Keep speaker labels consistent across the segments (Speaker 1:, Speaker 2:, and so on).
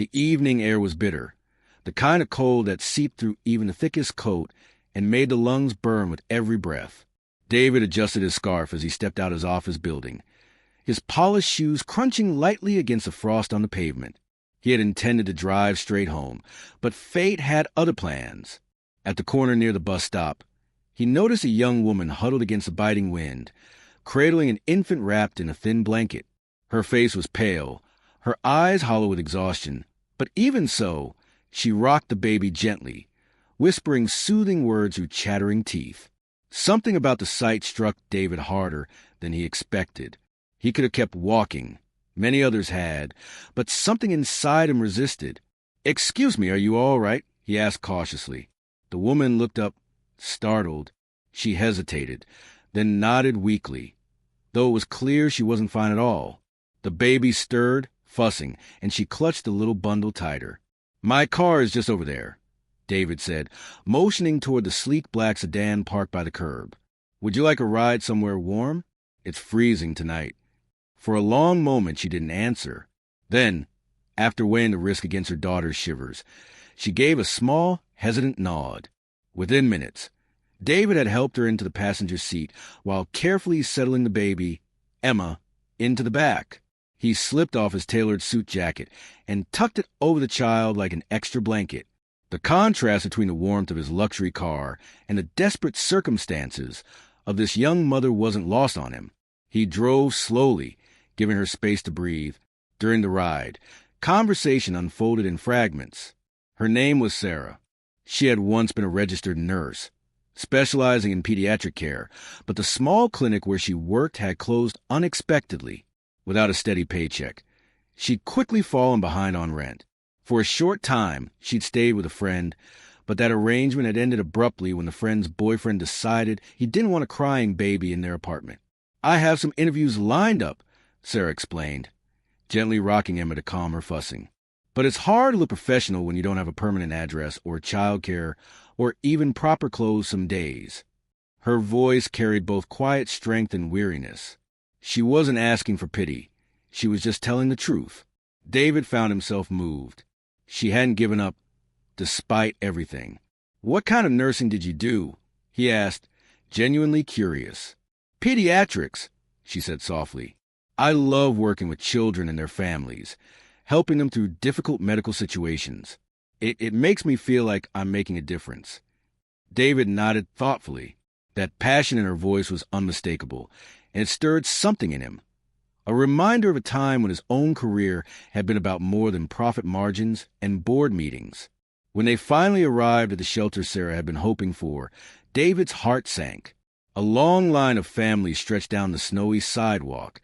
Speaker 1: The evening air was bitter, the kind of cold that seeped through even the thickest coat and made the lungs burn with every breath. David adjusted his scarf as he stepped out his office building, his polished shoes crunching lightly against the frost on the pavement. He had intended to drive straight home, but fate had other plans. At the corner near the bus stop, he noticed a young woman huddled against the biting wind, cradling an infant wrapped in a thin blanket. Her face was pale, her eyes hollow with exhaustion, but even so, she rocked the baby gently, whispering soothing words through chattering teeth. Something about the sight struck David harder than he expected. He could have kept walking. Many others had, but something inside him resisted. "Excuse me, are you all right?" he asked cautiously. The woman looked up, startled. She hesitated, then nodded weakly, though it was clear she wasn't fine at all. The baby stirred, fussing, and she clutched the little bundle tighter. "My car is just over there," David said, motioning toward the sleek black sedan parked by the curb. "Would you like a ride somewhere warm? It's freezing tonight." For a long moment she didn't answer. Then, after weighing the risk against her daughter's shivers, she gave a small, hesitant nod. Within minutes, David had helped her into the passenger seat while carefully settling the baby, Emma, into the back. He slipped off his tailored suit jacket and tucked it over the child like an extra blanket. The contrast between the warmth of his luxury car and the desperate circumstances of this young mother wasn't lost on him. He drove slowly, giving her space to breathe. During the ride, conversation unfolded in fragments. Her name was Sarah. She had once been a registered nurse, specializing in pediatric care, but the small clinic where she worked had closed unexpectedly. Without a steady paycheck, she'd quickly fallen behind on rent. For a short time, she'd stayed with a friend, but that arrangement had ended abruptly when the friend's boyfriend decided he didn't want a crying baby in their apartment. "I have some interviews lined up," Sarah explained, gently rocking Emma to calm her fussing. "But it's hard to look professional when you don't have a permanent address or childcare or even proper clothes some days." Her voice carried both quiet strength and weariness. She wasn't asking for pity. She was just telling the truth. David found himself moved. She hadn't given up, despite everything. "What kind of nursing did you do?" he asked, genuinely curious. "Pediatrics," she said softly. "I love working with children and their families, helping them through difficult medical situations. It makes me feel like I'm making a difference." David nodded thoughtfully. That passion in her voice was unmistakable, and it stirred something in him. A reminder of a time when his own career had been about more than profit margins and board meetings. When they finally arrived at the shelter Sarah had been hoping for, David's heart sank. A long line of families stretched down the snowy sidewalk,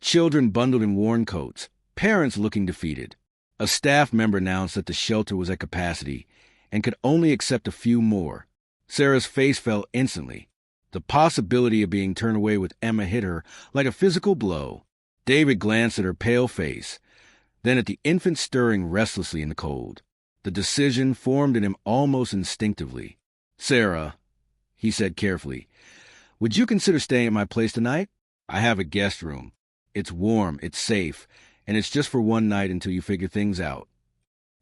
Speaker 1: children bundled in worn coats, parents looking defeated. A staff member announced that the shelter was at capacity and could only accept a few more. Sarah's face fell instantly. The possibility of being turned away with Emma hit her like a physical blow. David glanced at her pale face, then at the infant stirring restlessly in the cold. The decision formed in him almost instinctively. "Sarah," he said carefully, "would you consider staying at my place tonight? I have a guest room. It's warm, it's safe, and it's just for one night until you figure things out."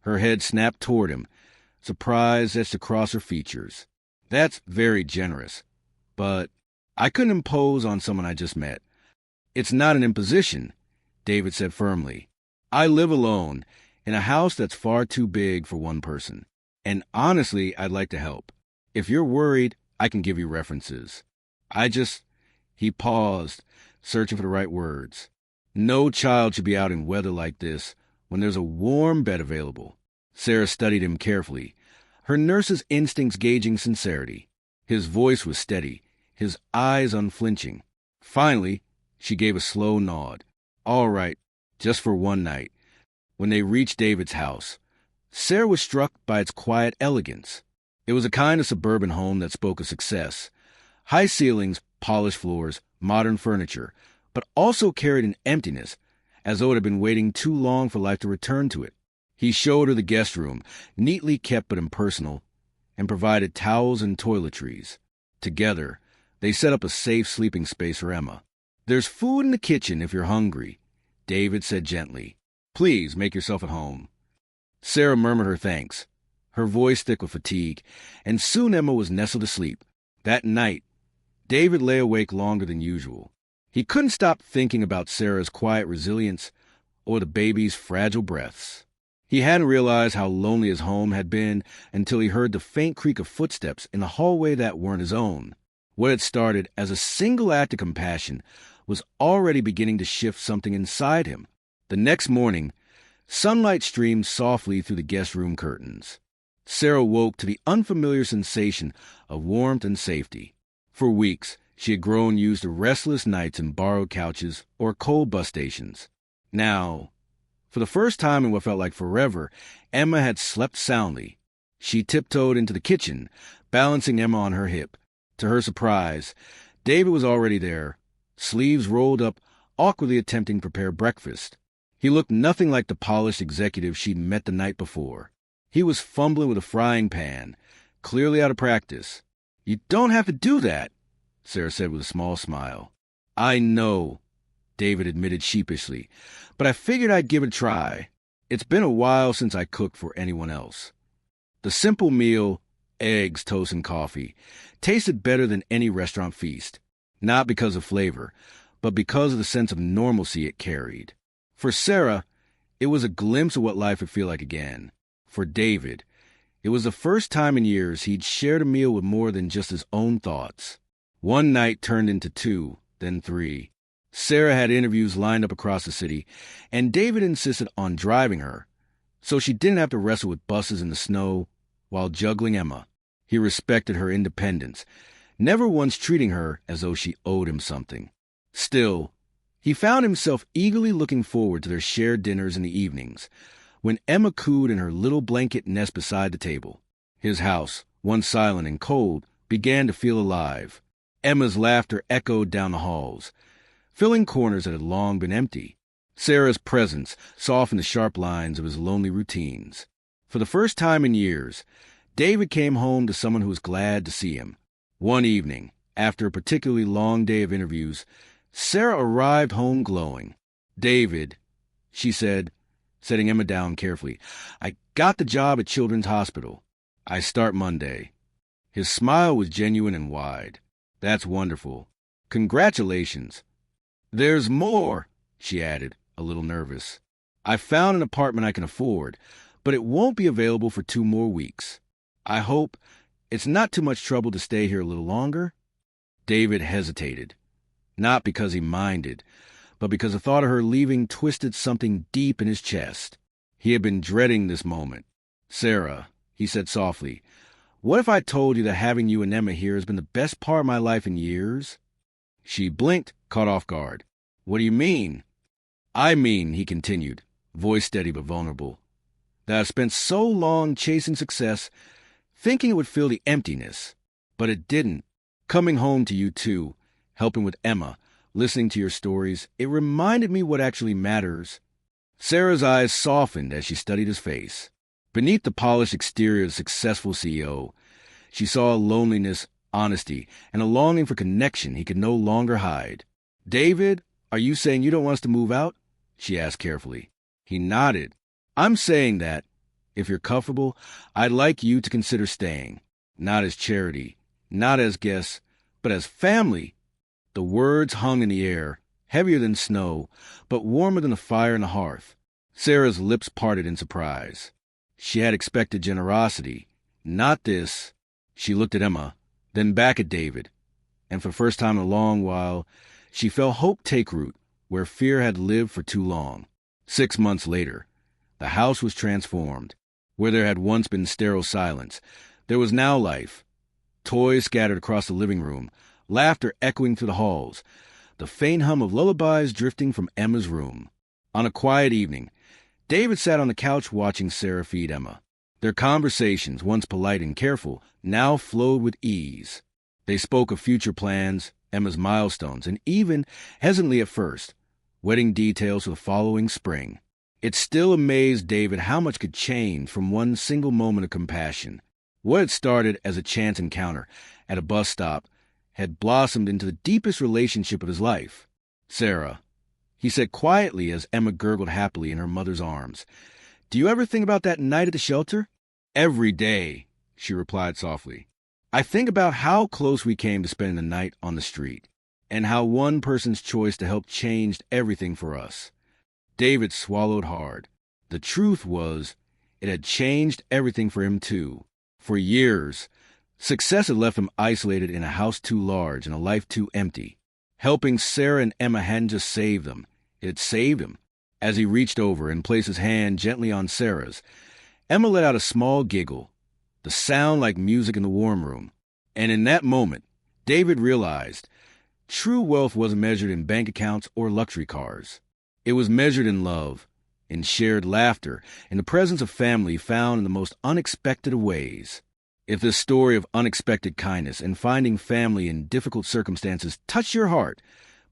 Speaker 1: Her head snapped toward him, surprise etched across her features. "That's very generous, but I couldn't impose on someone I just met." "It's not an imposition," David said firmly. "I live alone, in a house that's far too big for one person. And honestly, I'd like to help. If you're worried, I can give you references. He paused, searching for the right words. "No child should be out in weather like this when there's a warm bed available." Sarah studied him carefully, her nurse's instincts gauging sincerity. His voice was steady, his eyes unflinching. Finally, she gave a slow nod. "All right, just for one night." When they reached David's house, Sarah was struck by its quiet elegance. It was a kind of suburban home that spoke of success. High ceilings, polished floors, modern furniture, but also carried an emptiness, as though it had been waiting too long for life to return to it. He showed her the guest room, neatly kept but impersonal, and provided towels and toiletries. Together, they set up a safe sleeping space for Emma. "There's food in the kitchen if you're hungry," David said gently. "Please make yourself at home." Sarah murmured her thanks, her voice thick with fatigue, and soon Emma was nestled asleep. That night, David lay awake longer than usual. He couldn't stop thinking about Sarah's quiet resilience or the baby's fragile breaths. He hadn't realized how lonely his home had been until he heard the faint creak of footsteps in the hallway that weren't his own. What had started as a single act of compassion was already beginning to shift something inside him. The next morning, sunlight streamed softly through the guest room curtains. Sarah woke to the unfamiliar sensation of warmth and safety. For weeks, she had grown used to restless nights in borrowed couches or cold bus stations. Now, for the first time in what felt like forever, Emma had slept soundly. She tiptoed into the kitchen, balancing Emma on her hip. To her surprise, David was already there, sleeves rolled up, awkwardly attempting to prepare breakfast. He looked nothing like the polished executive she'd met the night before. He was fumbling with a frying pan, clearly out of practice. "You don't have to do that," Sarah said with a small smile. "I know," David admitted sheepishly, "but I figured I'd give it a try. It's been a while since I cooked for anyone else." The simple meal, eggs, toast, and coffee, tasted better than any restaurant feast, not because of flavor, but because of the sense of normalcy it carried. For Sarah, it was a glimpse of what life would feel like again. For David, it was the first time in years he'd shared a meal with more than just his own thoughts. One night turned into 2, then 3. Sarah had interviews lined up across the city, and David insisted on driving her, so she didn't have to wrestle with buses in the snow while juggling Emma. He respected her independence, never once treating her as though she owed him something. Still, he found himself eagerly looking forward to their shared dinners in the evenings, when Emma cooed in her little blanket nest beside the table. His house, once silent and cold, began to feel alive. Emma's laughter echoed down the halls, filling corners that had long been empty. Sarah's presence softened the sharp lines of his lonely routines. For the first time in years, David came home to someone who was glad to see him. One evening, after a particularly long day of interviews, Sarah arrived home glowing. "David," she said, setting Emma down carefully, "I got the job at Children's Hospital. I start Monday." His smile was genuine and wide. "That's wonderful. Congratulations." "There's more," she added, a little nervous. "I found an apartment I can afford, but it won't be available for 2 more weeks. I hope it's not too much trouble to stay here a little longer." David hesitated, not because he minded, but because the thought of her leaving twisted something deep in his chest. He had been dreading this moment. "Sarah," he said softly, "what if I told you that having you and Emma here has been the best part of my life in years?" She blinked, caught off guard. "What do you mean?" "I mean," he continued, voice steady but vulnerable, "that I've spent so long chasing success, thinking it would fill the emptiness. But it didn't. Coming home to you too, helping with Emma, listening to your stories, it reminded me what actually matters." Sarah's eyes softened as she studied his face. Beneath the polished exterior of the successful CEO, she saw a loneliness, honesty, and a longing for connection he could no longer hide. "David, are you saying you don't want us to move out?" she asked carefully. He nodded. "I'm saying that, if you're comfortable, I'd like you to consider staying. Not as charity, not as guests, but as family." The words hung in the air, heavier than snow, but warmer than the fire in the hearth. Sarah's lips parted in surprise. She had expected generosity. Not this. She looked at Emma, then back at David, and for the first time in a long while, she felt hope take root where fear had lived for too long. 6 months later, the house was transformed. Where there had once been sterile silence, there was now life. Toys scattered across the living room, laughter echoing through the halls, the faint hum of lullabies drifting from Emma's room. On a quiet evening, David sat on the couch watching Sarah feed Emma. Their conversations, once polite and careful, now flowed with ease. They spoke of future plans, Emma's milestones, and even, hesitantly at first, wedding details for the following spring. It still amazed David how much could change from one single moment of compassion. What had started as a chance encounter at a bus stop had blossomed into the deepest relationship of his life. "Sarah," he said quietly as Emma gurgled happily in her mother's arms, Do you ever think about that night at the shelter? Every day, she replied softly. I think about how close we came to spending the night on the street, and how one person's choice to help changed everything for us. David swallowed hard. The truth was, it had changed everything for him too. For years, success had left him isolated in a house too large and a life too empty. Helping Sarah and Emma hadn't just saved them, it had saved him. As he reached over and placed his hand gently on Sarah's, Emma let out a small giggle, the sound like music in the warm room. And in that moment, David realized true wealth wasn't measured in bank accounts or luxury cars. It was measured in love, in shared laughter, in the presence of family found in the most unexpected of ways. If this story of unexpected kindness and finding family in difficult circumstances touched your heart,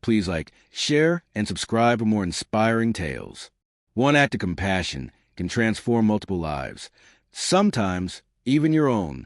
Speaker 1: please share, and subscribe for more inspiring tales. One act of compassion can transform multiple lives, sometimes even your own.